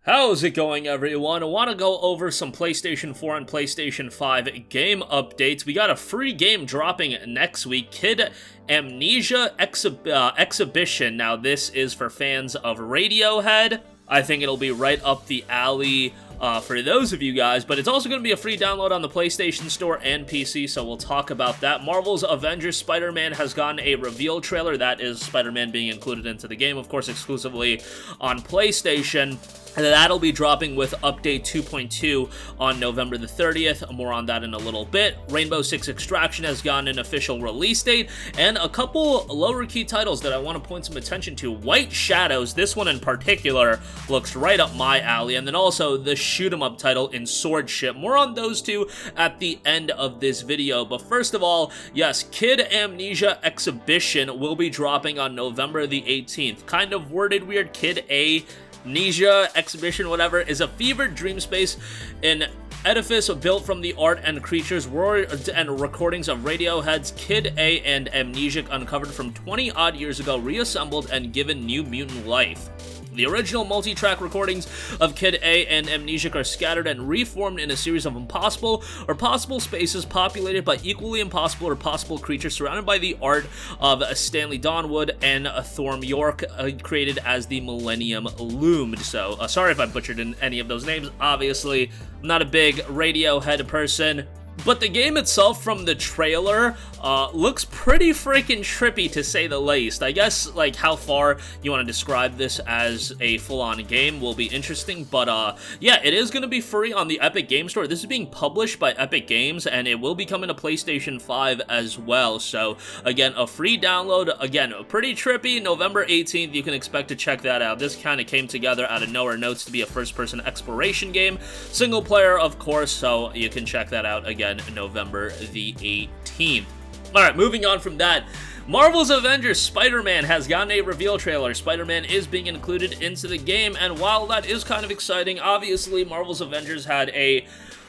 How's it going, everyone? I want to go over some PlayStation 4 and PlayStation 5 game updates. We got a free game dropping next week, Kid Amnesia Exhibition. Now, this is for fans of Radiohead. I think it'll be right up the alley for those of you guys, but it's also going to be a free download on the PlayStation Store and PC, so we'll talk about that. Marvel's Avengers Spider-Man has gotten a reveal trailer. That is Spider-Man being included into the game, of course, exclusively on PlayStation. And that'll be dropping with Update 2.2 on November the 30th. More on that in a little bit. Rainbow Six Extraction has gotten an official release date, and a couple lower-key titles that I want to point some attention to. White Shadows, this one in particular, looks right up my alley, and then also the shoot-'em-up title in Swordship. More on those two at the end of this video, but first of all, yes, Kid Amnesia Exhibition will be dropping on November the 18th. Kind of worded weird, Kid Amnesia Exhibition, whatever, is a fevered dream space in edifice built from the art and creatures, words and recordings of Radiohead's Kid A and Amnesiac, uncovered from 20-odd years ago, reassembled and given new mutant life. The original multi-track recordings of Kid A and Amnesiac are scattered and reformed in a series of impossible or possible spaces populated by equally impossible or possible creatures, surrounded by the art of Stanley Donwood and Thorm York, created as the Millennium loomed. So, sorry if I butchered in any of those names. Obviously, I'm not a big Radiohead person. But the game itself from the trailer looks pretty freaking trippy, to say the least. I guess, like, how far you want to describe this as a full-on game will be interesting, but yeah, it is going to be free on the Epic Game Store. This is being published by Epic Games, and it will be coming to PlayStation 5 as well. So, again, a free download. Again, pretty trippy. November 18th, you can expect to check that out. This kind of came together out of nowhere notes to be a first-person exploration game. Single player, of course, so you can check that out again November the 18th. Alright, moving on from that, Marvel's Avengers Spider-Man has gotten a reveal trailer. Spider-Man is being included into the game, and while that is kind of exciting, obviously Marvel's Avengers had a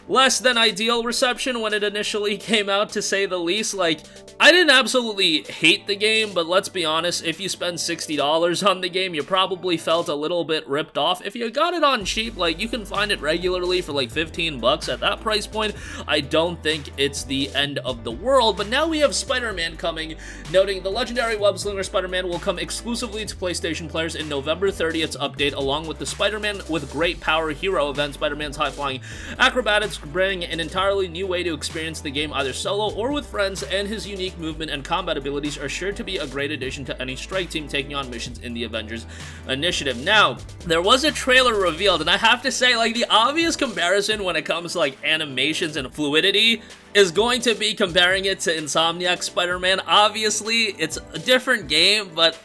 less than ideal reception when it initially came out, to say the least. Like, I didn't absolutely hate the game, but let's be honest, if you spend $60 on the game, you probably felt a little bit ripped off. If you got it on cheap, like, you can find it regularly for like 15 bucks at that price point. I don't think it's the end of the world, but now we have Spider-Man coming, noting the legendary web-slinger Spider-Man will come exclusively to PlayStation players in November 30th's update, along with the Spider-Man with Great Power Hero event. Spider-Man's high-flying acrobatics bring an entirely new way to experience the game, either solo or with friends, and his unique movement and combat abilities are sure to be a great addition to any strike team taking on missions in the Avengers initiative. Now, there was a trailer revealed, and I have to say, like, the obvious comparison when it comes to, like, animations and fluidity is going to be comparing it to Insomniac Spider-Man. Obviously, it's a different game, but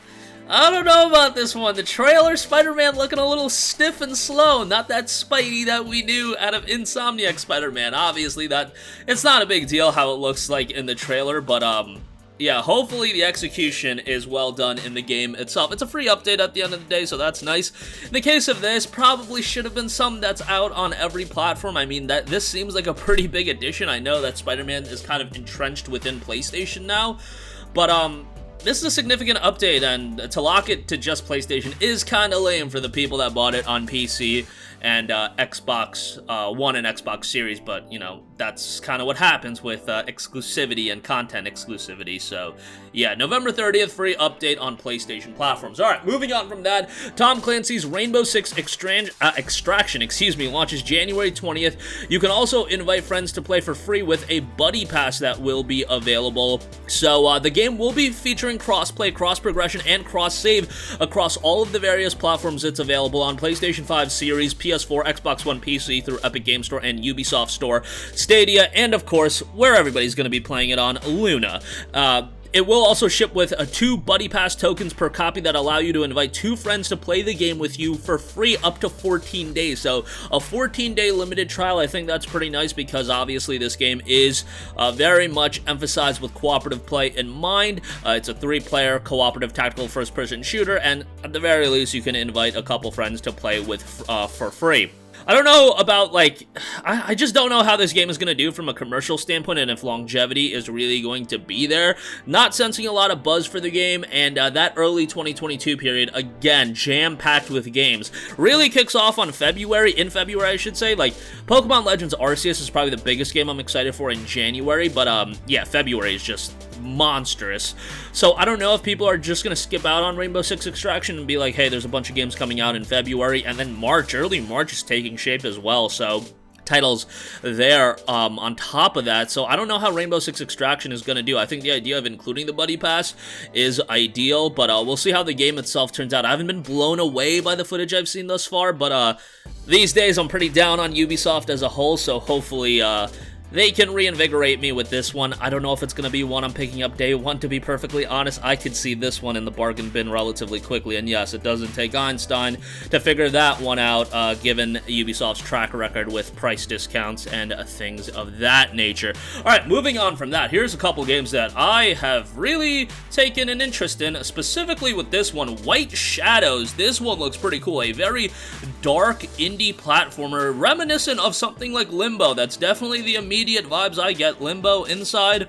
I don't know about this one. The trailer, Spider-Man looking a little stiff and slow. Not that Spidey that we knew out of Insomniac Spider-Man. Obviously, that it's not a big deal how it looks like in the trailer, but yeah, hopefully the execution is well done in the game itself. It's a free update at the end of the day, so that's nice. In the case of this, probably should have been something that's out on every platform. I mean, that this seems like a pretty big addition. I know that Spider-Man is kind of entrenched within PlayStation now, but this is a significant update, and to lock it to just PlayStation is kind of lame for the people that bought it on PC and Xbox One and Xbox Series, but, you know, that's kind of what happens with exclusivity and content exclusivity. So, yeah, November 30th, free update on PlayStation platforms. Alright, moving on from that, Tom Clancy's Rainbow Six Extraction, launches January 20th. You can also invite friends to play for free with a buddy pass that will be available. So, the game will be featuring cross-play, cross-progression, and cross-save across all of the various platforms it's available on: PlayStation 5 Series, PS4, Xbox One, PC through Epic Game Store and Ubisoft Store, Stadia, and of course, where everybody's going to be playing it on, Luna. It will also ship with 2 Buddy Pass tokens per copy that allow you to invite 2 friends to play the game with you for free up to 14 days. So a 14-day limited trial, I think that's pretty nice, because obviously this game is very much emphasized with cooperative play in mind. It's a 3-player cooperative tactical first-person shooter, and at the very least, you can invite a couple friends to play with for free. I don't know about, like, I just don't know how this game is going to do from a commercial standpoint and if longevity is really going to be there. Not sensing a lot of buzz for the game, and that early 2022 period, again, jam-packed with games, really kicks off on in February, I should say. Like, Pokemon Legends Arceus is probably the biggest game I'm excited for in January, but, yeah, February is just monstrous. So I don't know if people are just going to skip out on Rainbow Six Extraction and be like, hey, there's a bunch of games coming out in February, and then early March is taking shape as well, so titles there on top of that. So I don't know how Rainbow Six Extraction is going to do. I think the idea of including the Buddy Pass is ideal, but we'll see how the game itself turns out. I haven't been blown away by the footage I've seen thus far, but these days I'm pretty down on Ubisoft as a whole, so hopefully they can reinvigorate me with this one. I don't know if it's going to be one I'm picking up day one, to be perfectly honest. I could see this one in the bargain bin relatively quickly, and yes, it doesn't take Einstein to figure that one out, given Ubisoft's track record with price discounts and things of that nature. Alright, moving on from that, here's a couple games that I have really taken an interest in, specifically with this one, White Shadows. This one looks pretty cool, a very dark indie platformer, reminiscent of something like Limbo. That's definitely the immediate vibes I get. Limbo inside.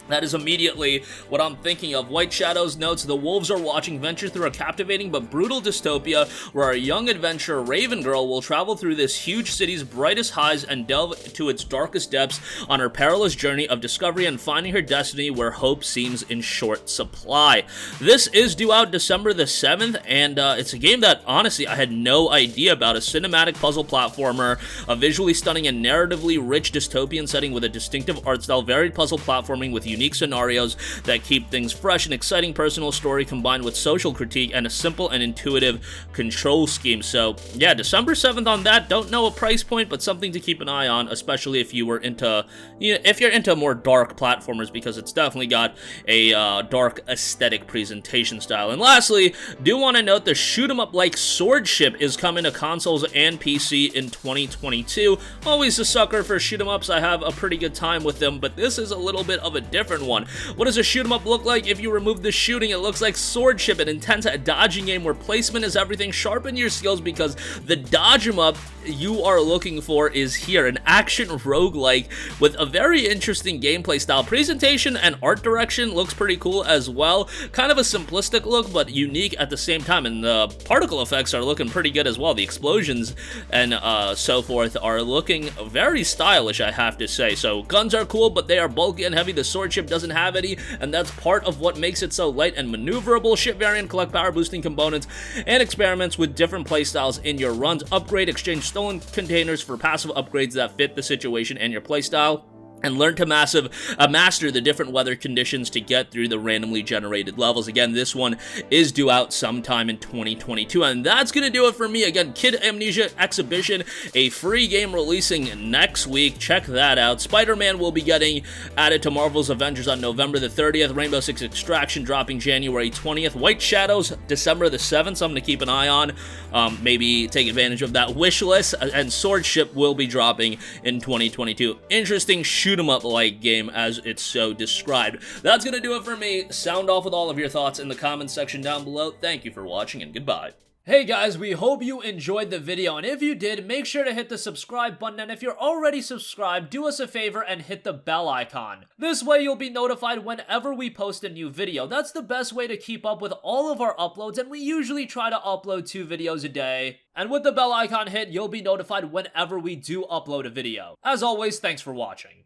That is immediately what I'm thinking of. White Shadows notes, the wolves are watching venture through a captivating but brutal dystopia where a young adventurer, Raven Girl, will travel through this huge city's brightest highs and delve to its darkest depths on her perilous journey of discovery and finding her destiny where hope seems in short supply. This is due out December the 7th, and it's a game that, honestly, I had no idea about. A cinematic puzzle platformer, a visually stunning and narratively rich dystopian setting with a distinctive art style, varied puzzle platforming with unique scenarios that keep things fresh, an exciting personal story combined with social critique, and a simple and intuitive control scheme. So yeah, December 7th on that. Don't know a price point, but something to keep an eye on, especially if you were into, if you're into more dark platformers, because it's definitely got a dark aesthetic presentation style. And lastly, do want to note the shoot 'em up like Swordship is coming to consoles and PC in 2022. Always a sucker for shoot 'em ups. I have a pretty good time with them, but this is a little bit of a different one. What does a shoot 'em up look like? If you remove the shooting, it looks like Swordship, an intense dodging game where placement is everything. Sharpen your skills, because the dodge 'em up you are looking for is here. An action roguelike with a very interesting gameplay style. Presentation and art direction looks pretty cool as well. Kind of a simplistic look, but unique at the same time, and the particle effects are looking pretty good as well. The explosions and so forth are looking very stylish, I have to say. So guns are cool, but they are bulky and heavy. The Swordship doesn't have any, and that's part of what makes it so light and maneuverable. Ship variant, collect power boosting components, and experiments with different playstyles in your runs. Upgrade, exchange stolen containers for passive upgrades that fit the situation and your playstyle. And learn to master the different weather conditions to get through the randomly generated levels. Again, this one is due out sometime in 2022. And that's going to do it for me. Again, Kid Amnesia Exhibition, a free game releasing next week. Check that out. Spider-Man will be getting added to Marvel's Avengers on November the 30th. Rainbow Six Extraction dropping January 20th. White Shadows, December the 7th. Something to keep an eye on. Maybe take advantage of that wish list. And Swordship will be dropping in 2022. Interesting shoot 'em up like game as it's so described. That's gonna do it for me. Sound off with all of your thoughts in the comments section down below. Thank you for watching, and goodbye. Hey guys, we hope you enjoyed the video, and if you did, make sure to hit the subscribe button, and if you're already subscribed, do us a favor and hit the bell icon. This way you'll be notified whenever we post a new video. That's the best way to keep up with all of our uploads, and we usually try to upload 2 videos a day. And with the bell icon hit, you'll be notified whenever we do upload a video. As always, thanks for watching.